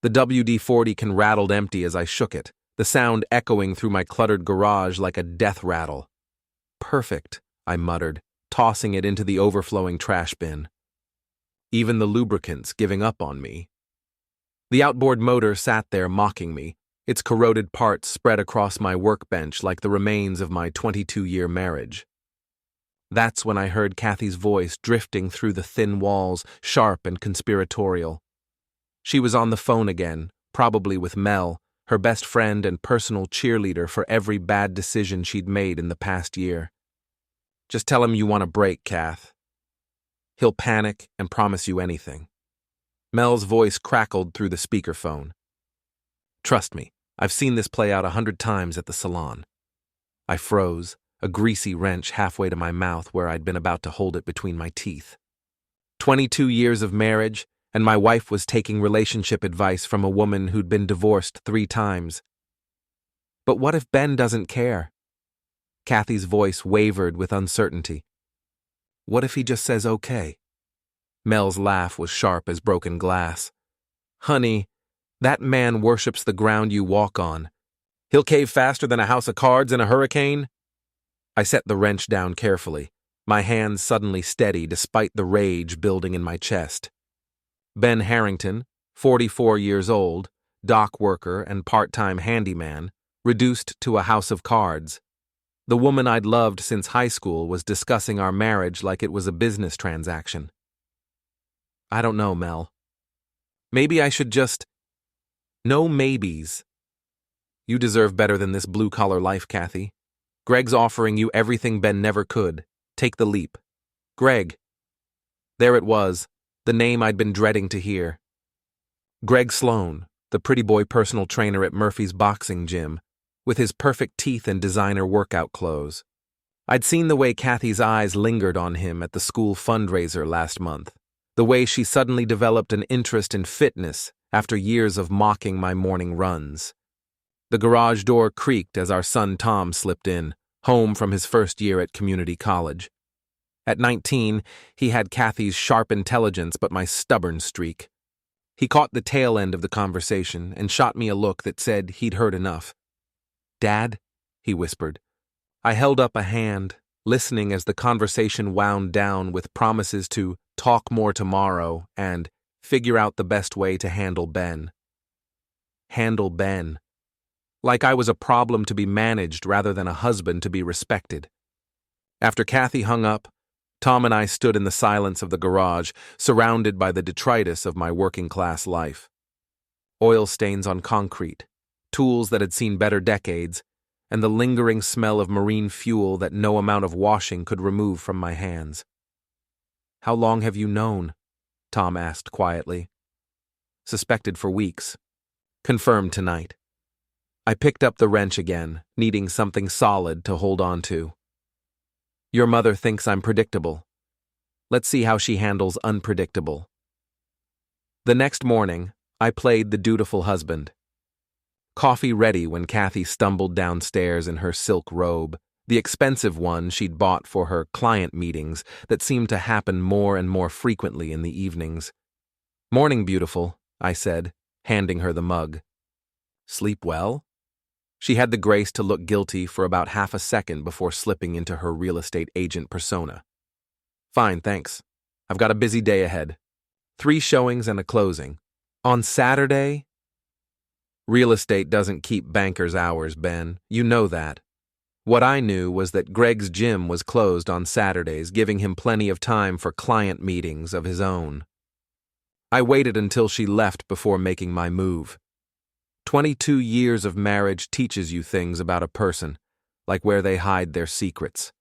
The WD-40 can rattled empty as I shook it, the sound echoing through my cluttered garage like a death rattle. Perfect, I muttered, tossing it into the overflowing trash bin. Even the lubricant's giving up on me. The outboard motor sat there mocking me, its corroded parts spread across my workbench like the remains of my 22-year marriage. That's when I heard Kathy's voice drifting through the thin walls, sharp and conspiratorial. She was on the phone again, probably with Mel, her best friend and personal cheerleader for every bad decision she'd made in the past year. Just tell him you want a break, Kath. He'll panic and promise you anything. Mel's voice crackled through the speakerphone. Trust me, I've seen this play out 100 times at the salon. I froze, a greasy wrench halfway to my mouth where I'd been about to hold it between my teeth. 22 years of marriage, and my wife was taking relationship advice from a woman who'd been divorced 3 times. But what if Ben doesn't care? Kathy's voice wavered with uncertainty. What if he just says okay? Mel's laugh was sharp as broken glass. Honey, that man worships the ground you walk on. He'll cave faster than a house of cards in a hurricane? I set the wrench down carefully, my hands suddenly steady despite the rage building in my chest. Ben Harrington, 44 years old, dock worker and part-time handyman, reduced to a house of cards. The woman I'd loved since high school was discussing our marriage like it was a business transaction. I don't know, Mel. Maybe I should just... No maybes. You deserve better than this blue-collar life, Kathy. Greg's offering you everything Ben never could. Take the leap. Greg. There it was, the name I'd been dreading to hear. Greg Sloan, the pretty boy personal trainer at Murphy's boxing gym, with his perfect teeth and designer workout clothes. I'd seen the way Kathy's eyes lingered on him at the school fundraiser last month, the way she suddenly developed an interest in fitness after years of mocking my morning runs. The garage door creaked as our son Tom slipped in, home from his first year at community college. At 19, he had Kathy's sharp intelligence but my stubborn streak. He caught the tail end of the conversation and shot me a look that said he'd heard enough. Dad, he whispered. I held up a hand, listening as the conversation wound down with promises to talk more tomorrow and figure out the best way to handle Ben. Handle Ben. Like I was a problem to be managed rather than a husband to be respected. After Kathy hung up, Tom and I stood in the silence of the garage, surrounded by the detritus of my working-class life. Oil stains on concrete, tools that had seen better decades, and the lingering smell of marine fuel that no amount of washing could remove from my hands. How long have you known? Tom asked quietly. Suspected for weeks. Confirmed tonight. I picked up the wrench again, needing something solid to hold on to. Your mother thinks I'm predictable. Let's see how she handles unpredictable. The next morning, I played the dutiful husband. Coffee ready when Kathy stumbled downstairs in her silk robe, the expensive one she'd bought for her client meetings that seemed to happen more and more frequently in the evenings. Morning, beautiful, I said, handing her the mug. Sleep well? She had the grace to look guilty for about half a second before slipping into her real estate agent persona. Fine, thanks. I've got a busy day ahead. 3 showings and a closing. On Saturday? Real estate doesn't keep bankers' hours, Ben. You know that. What I knew was that Greg's gym was closed on Saturdays, giving him plenty of time for client meetings of his own. I waited until she left before making my move. 22 years of marriage teaches you things about a person, like where they hide their secrets.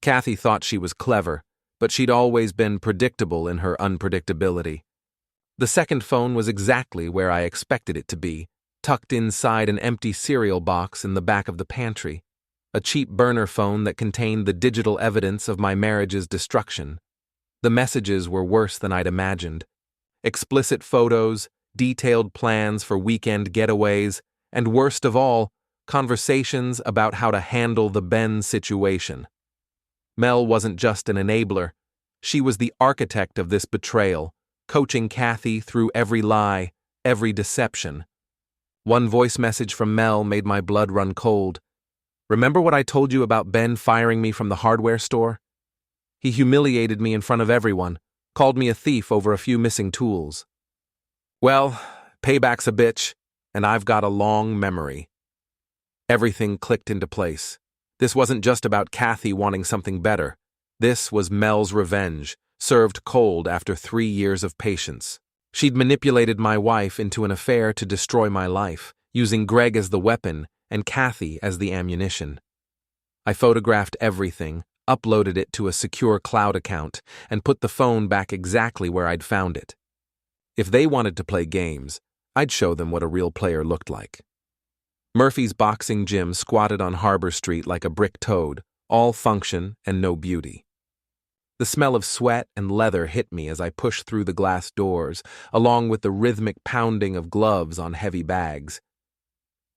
Kathy thought she was clever, but she'd always been predictable in her unpredictability. The second phone was exactly where I expected it to be, tucked inside an empty cereal box in the back of the pantry, a cheap burner phone that contained the digital evidence of my marriage's destruction. The messages were worse than I'd imagined. Explicit photos, detailed plans for weekend getaways, and worst of all, conversations about how to handle the Ben situation. Mel wasn't just an enabler. She was the architect of this betrayal, coaching Kathy through every lie, every deception. One voice message from Mel made my blood run cold. "Remember what I told you about Ben firing me from the hardware store? He humiliated me in front of everyone, called me a thief over a few missing tools. Well, payback's a bitch, and I've got a long memory." Everything clicked into place. This wasn't just about Kathy wanting something better. This was Mel's revenge, served cold after 3 years of patience. She'd manipulated my wife into an affair to destroy my life, using Greg as the weapon and Kathy as the ammunition. I photographed everything, uploaded it to a secure cloud account, and put the phone back exactly where I'd found it. If they wanted to play games, I'd show them what a real player looked like. Murphy's boxing gym squatted on Harbor Street like a brick toad, all function and no beauty. The smell of sweat and leather hit me as I pushed through the glass doors, along with the rhythmic pounding of gloves on heavy bags.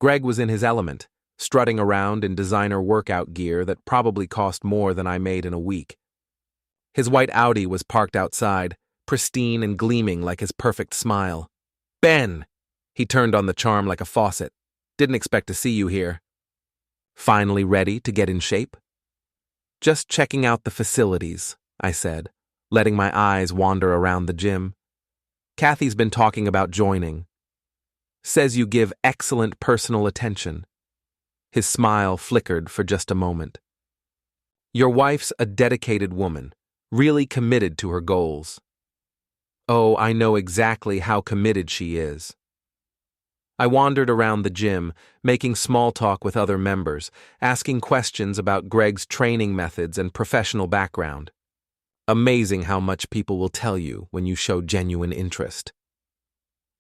Greg was in his element, strutting around in designer workout gear that probably cost more than I made in a week. His white Audi was parked outside, pristine and gleaming like his perfect smile. "Ben!" He turned on the charm like a faucet. "Didn't expect to see you here." "Finally ready to get in shape?" "Just checking out the facilities," I said, letting my eyes wander around the gym. "Kathy's been talking about joining. Says you give excellent personal attention." His smile flickered for just a moment. "Your wife's a dedicated woman, really committed to her goals." "Oh, I know exactly how committed she is." I wandered around the gym, making small talk with other members, asking questions about Greg's training methods and professional background. Amazing how much people will tell you when you show genuine interest.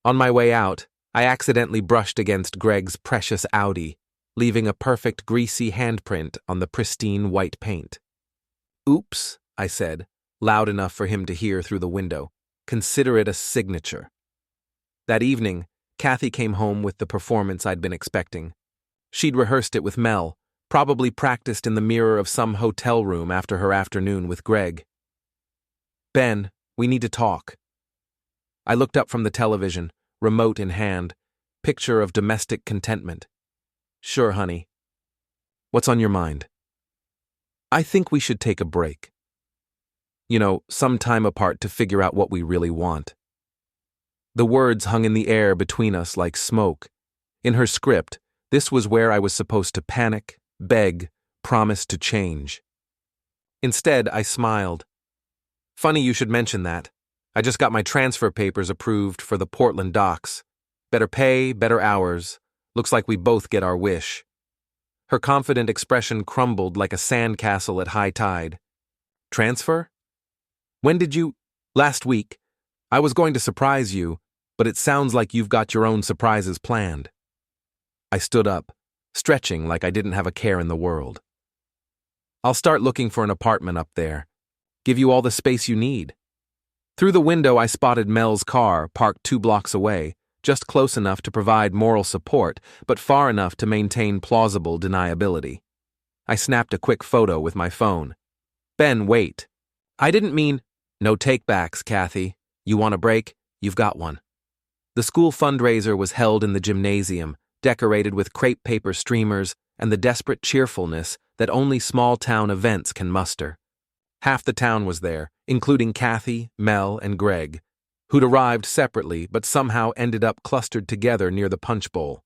On my way out, I accidentally brushed against Greg's precious Audi, leaving a perfect greasy handprint on the pristine white paint. "Oops," I said, loud enough for him to hear through the window. "Consider it a signature." That evening, Kathy came home with the performance I'd been expecting. She'd rehearsed it with Mel, probably practiced in the mirror of some hotel room after her afternoon with Greg. "Ben, we need to talk." I looked up from the television, remote in hand, picture of domestic contentment. "Sure, honey. What's on your mind?" "I think we should take a break. Some time apart to figure out what we really want." The words hung in the air between us like smoke. In her script, this was where I was supposed to panic, beg, promise to change. Instead, I smiled. "Funny you should mention that. I just got my transfer papers approved for the Portland docks. Better pay, better hours. Looks like we both get our wish." Her confident expression crumbled like a sandcastle at high tide. "Transfer? When did you—" "Last week. I was going to surprise you, but it sounds like you've got your own surprises planned." I stood up, stretching like I didn't have a care in the world. "I'll start looking for an apartment up there. Give you all the space you need." Through the window, I spotted Mel's car parked 2 blocks away, just close enough to provide moral support, but far enough to maintain plausible deniability. I snapped a quick photo with my phone. "Ben, wait. I didn't mean—" "No takebacks, Kathy. You want a break? You've got one." The school fundraiser was held in the gymnasium, decorated with crepe paper streamers and the desperate cheerfulness that only small-town events can muster. Half the town was there, including Kathy, Mel, and Greg, who'd arrived separately but somehow ended up clustered together near the punch bowl.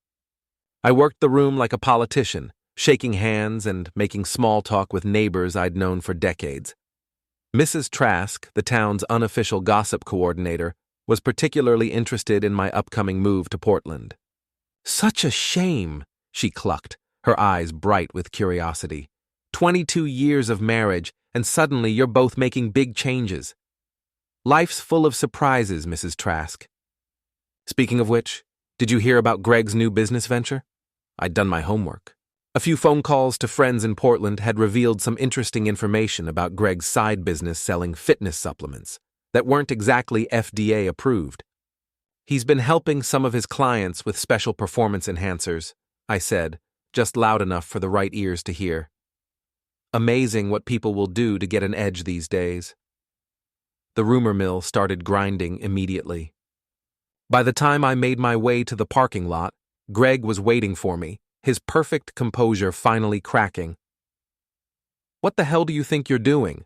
I worked the room like a politician, shaking hands and making small talk with neighbors I'd known for decades. Mrs. Trask, the town's unofficial gossip coordinator, was particularly interested in my upcoming move to Portland. "Such a shame," she clucked, her eyes bright with curiosity. 22 years of marriage, and suddenly you're both making big changes." "Life's full of surprises, Mrs. Trask." "Speaking of which, did you hear about Greg's new business venture?" I'd done my homework. A few phone calls to friends in Portland had revealed some interesting information about Greg's side business selling fitness supplements that weren't exactly FDA approved. "He's been helping some of his clients with special performance enhancers," I said, just loud enough for the right ears to hear. Amazing what people will do to get an edge these days. The rumor mill started grinding immediately. By the time I made my way to the parking lot, Greg was waiting for me, his perfect composure finally cracking. "What the hell do you think you're doing?"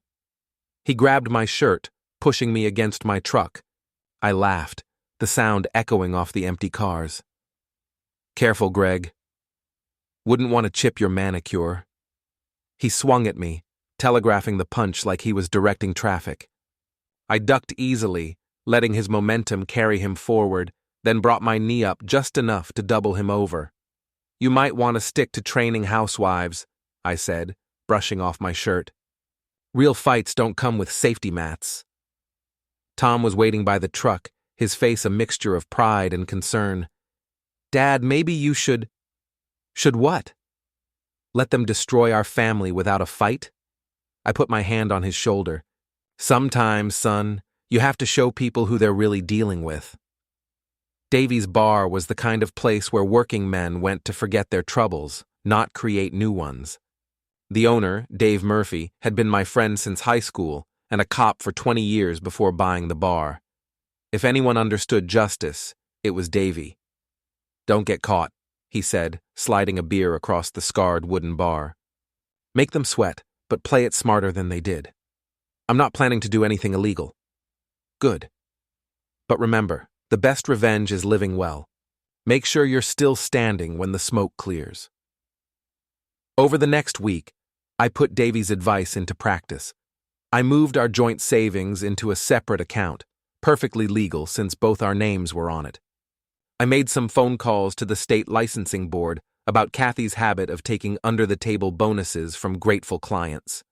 He grabbed my shirt, pushing me against my truck. I laughed, the sound echoing off the empty cars. "Careful, Greg. Wouldn't want to chip your manicure." He swung at me, telegraphing the punch like he was directing traffic. I ducked easily, letting his momentum carry him forward, then brought my knee up just enough to double him over. "You might want to stick to training housewives," I said, brushing off my shirt. "Real fights don't come with safety mats." Tom was waiting by the truck, his face a mixture of pride and concern. "Dad, maybe you should..." "Should what?" "Let them destroy our family without a fight?" I put my hand on his shoulder. "Sometimes, son, you have to show people who they're really dealing with." Davy's Bar was the kind of place where working men went to forget their troubles, not create new ones. The owner, Dave Murphy, had been my friend since high school and a cop for 20 years before buying the bar. If anyone understood justice, it was Davy. "Don't get caught," he said, sliding a beer across the scarred wooden bar. "Make them sweat, but play it smarter than they did. I'm not planning to do anything illegal." "Good. But remember, the best revenge is living well. Make sure you're still standing when the smoke clears." Over the next week, I put Davy's advice into practice. I moved our joint savings into a separate account, perfectly legal since both our names were on it. I made some phone calls to the state licensing board about Kathy's habit of taking under-the-table bonuses from grateful clients.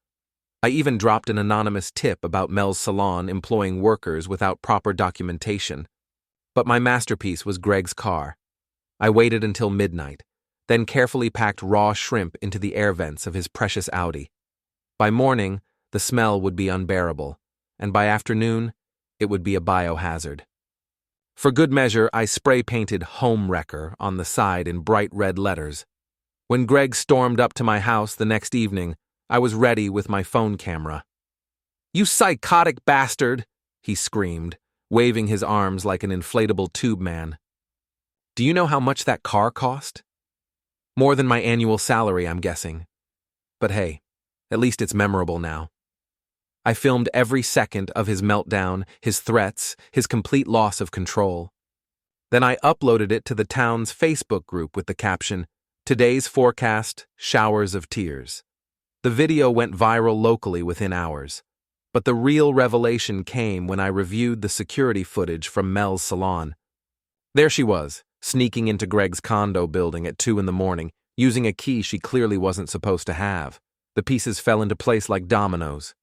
I even dropped an anonymous tip about Mel's salon employing workers without proper documentation. But my masterpiece was Greg's car. I waited until midnight, then carefully packed raw shrimp into the air vents of his precious Audi. By morning, the smell would be unbearable, and by afternoon, it would be a biohazard. For good measure, I spray-painted "Home Wrecker" on the side in bright red letters. When Greg stormed up to my house the next evening, I was ready with my phone camera. "You psychotic bastard!" he screamed, waving his arms like an inflatable tube man. "Do you know how much that car cost?" "More than my annual salary, I'm guessing. But hey, at least it's memorable now." I filmed every second of his meltdown, his threats, his complete loss of control. Then I uploaded it to the town's Facebook group with the caption, "Today's forecast, showers of tears." The video went viral locally within hours. But the real revelation came when I reviewed the security footage from Mel's salon. There she was, sneaking into Greg's condo building at 2 a.m, using a key she clearly wasn't supposed to have. The pieces fell into place like dominoes.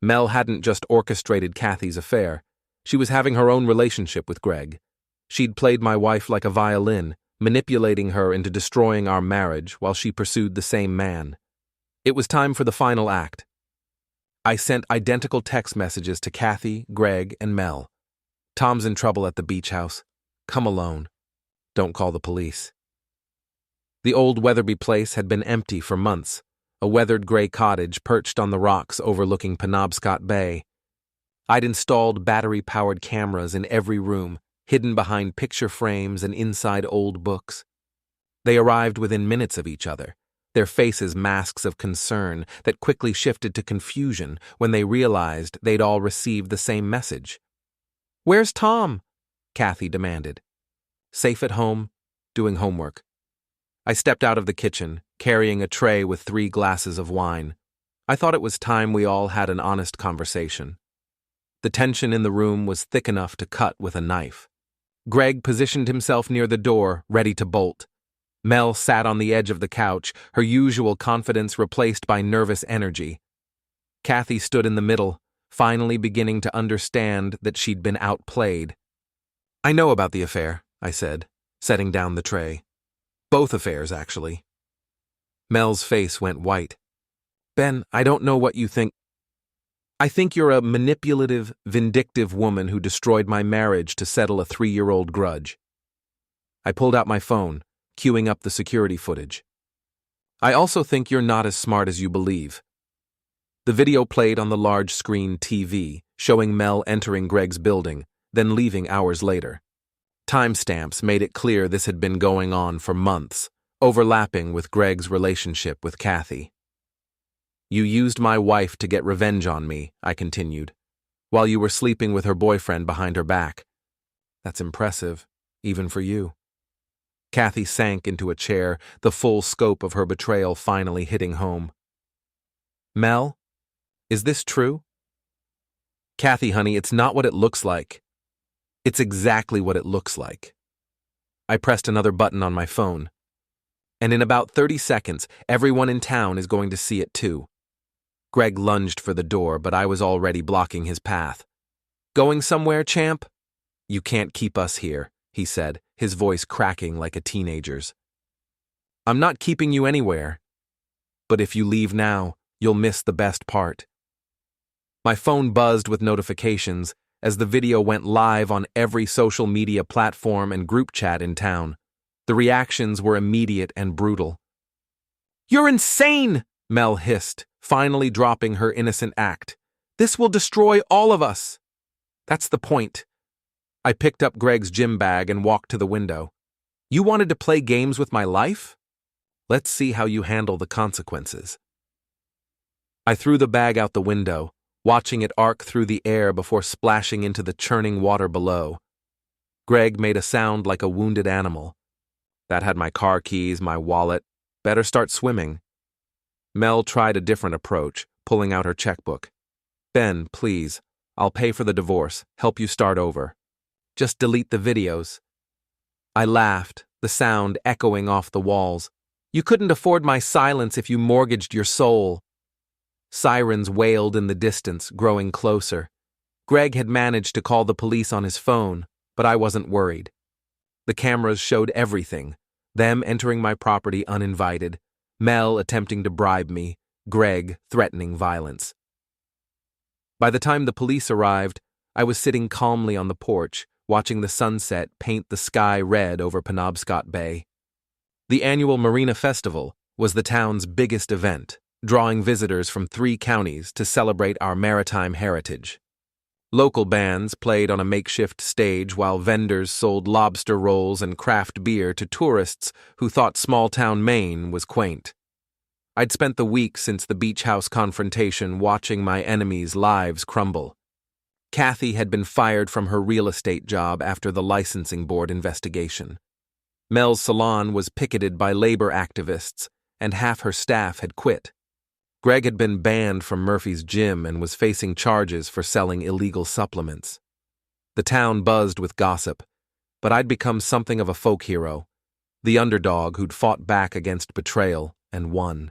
Mel hadn't just orchestrated Kathy's affair. She was having her own relationship with Greg. She'd played my wife like a violin, manipulating her into destroying our marriage while she pursued the same man. It was time for the final act. I sent identical text messages to Kathy, Greg, and Mel. "Tom's in trouble at the beach house. Come alone. Don't call the police." The old Weatherby place had been empty for months, a weathered gray cottage perched on the rocks overlooking Penobscot Bay. I'd installed battery-powered cameras in every room, hidden behind picture frames and inside old books. They arrived within minutes of each other, their faces masks of concern that quickly shifted to confusion when they realized they'd all received the same message. "Where's Tom?" Kathy demanded. "Safe at home, doing homework." I stepped out of the kitchen, carrying a tray with 3 glasses of wine. I thought it was time we all had an honest conversation. The tension in the room was thick enough to cut with a knife. Greg positioned himself near the door, ready to bolt. Mel sat on the edge of the couch, her usual confidence replaced by nervous energy. Kathy stood in the middle, finally beginning to understand that she'd been outplayed. "I know about the affair," I said, setting down the tray. "Both affairs, actually." Mel's face went white. "Ben, I don't know what you think. I think you're a manipulative, vindictive woman who destroyed my marriage to settle a 3-year-old grudge." I pulled out my phone, queuing up the security footage. "I also think you're not as smart as you believe." The video played on the large screen TV, showing Mel entering Greg's building, then leaving hours later. Timestamps made it clear this had been going on for months, overlapping with Greg's relationship with Kathy. You used my wife to get revenge on me, I continued, while you were sleeping with her boyfriend behind her back. That's impressive, even for you. Kathy sank into a chair, the full scope of her betrayal finally hitting home. Mel, is this true? Kathy, honey, it's not what it looks like. It's exactly what it looks like. I pressed another button on my phone. And in about 30 seconds, everyone in town is going to see it too. Greg lunged for the door, but I was already blocking his path. Going somewhere, champ? You can't keep us here, he said, his voice cracking like a teenager's. I'm not keeping you anywhere. But if you leave now, you'll miss the best part. My phone buzzed with notifications as the video went live on every social media platform and group chat in town. The reactions were immediate and brutal. You're insane, Mel hissed, finally dropping her innocent act. This will destroy all of us. That's the point. I picked up Greg's gym bag and walked to the window. You wanted to play games with my life? Let's see how you handle the consequences. I threw the bag out the window, watching it arc through the air before splashing into the churning water below. Greg made a sound like a wounded animal. That had my car keys, my wallet. Better start swimming. Mel tried a different approach, pulling out her checkbook. Ben, please. I'll pay for the divorce, help you start over. Just delete the videos. I laughed, the sound echoing off the walls. You couldn't afford my silence if you mortgaged your soul. Sirens wailed in the distance, growing closer. Greg had managed to call the police on his phone, but I wasn't worried. The cameras showed everything, them entering my property uninvited, Mel attempting to bribe me, Greg threatening violence. By the time the police arrived, I was sitting calmly on the porch, watching the sunset paint the sky red over Penobscot Bay. The annual Marina Festival was the town's biggest event, drawing visitors from 3 counties to celebrate our maritime heritage. Local bands played on a makeshift stage while vendors sold lobster rolls and craft beer to tourists who thought small-town Maine was quaint. I'd spent the week since the beach house confrontation watching my enemies' lives crumble. Kathy had been fired from her real estate job after the licensing board investigation. Mel's salon was picketed by labor activists, and half her staff had quit. Greg had been banned from Murphy's gym and was facing charges for selling illegal supplements. The town buzzed with gossip, but I'd become something of a folk hero, the underdog who'd fought back against betrayal and won.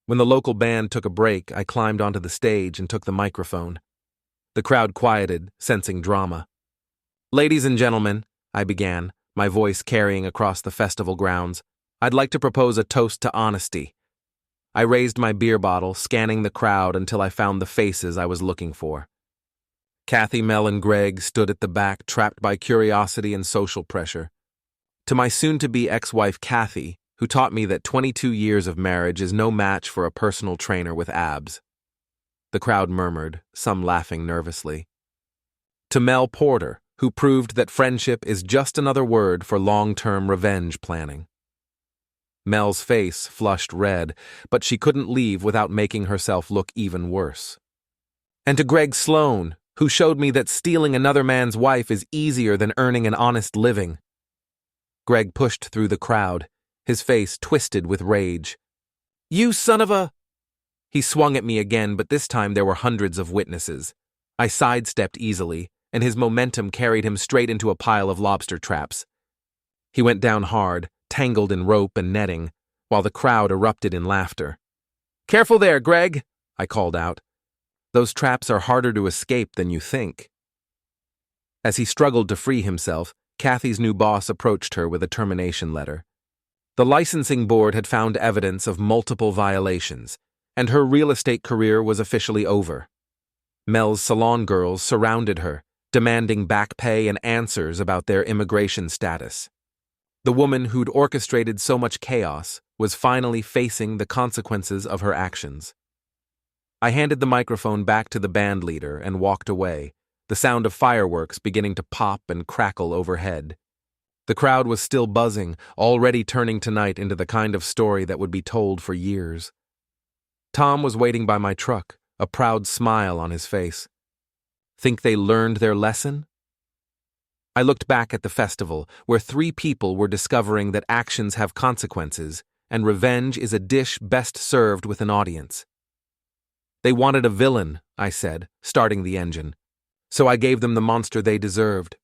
When the local band took a break, I climbed onto the stage and took the microphone. The crowd quieted, sensing drama. Ladies and gentlemen, I began, my voice carrying across the festival grounds, I'd like to propose a toast to honesty. I raised my beer bottle, scanning the crowd until I found the faces I was looking for. Kathy, Mel, and Greg stood at the back, trapped by curiosity and social pressure. To my soon-to-be ex-wife Kathy, who taught me that 22 years of marriage is no match for a personal trainer with abs. The crowd murmured, some laughing nervously. To Mel Porter, who proved that friendship is just another word for long-term revenge planning. Mel's face flushed red, but she couldn't leave without making herself look even worse. And to Greg Sloan, who showed me that stealing another man's wife is easier than earning an honest living. Greg pushed through the crowd, his face twisted with rage. You son of a... He swung at me again, but this time there were hundreds of witnesses. I sidestepped easily, and his momentum carried him straight into a pile of lobster traps. He went down hard, tangled in rope and netting, while the crowd erupted in laughter. Careful there, Greg, I called out. Those traps are harder to escape than you think. As he struggled to free himself, Kathy's new boss approached her with a termination letter. The licensing board had found evidence of multiple violations, and her real estate career was officially over. Mel's salon girls surrounded her, demanding back pay and answers about their immigration status. The woman who'd orchestrated so much chaos was finally facing the consequences of her actions. I handed the microphone back to the band leader and walked away, the sound of fireworks beginning to pop and crackle overhead. The crowd was still buzzing, already turning tonight into the kind of story that would be told for years. Tom was waiting by my truck, a proud smile on his face. Think they learned their lesson? I looked back at the festival, where 3 people were discovering that actions have consequences, and revenge is a dish best served with an audience. They wanted a villain, I said, starting the engine. So I gave them the monster they deserved.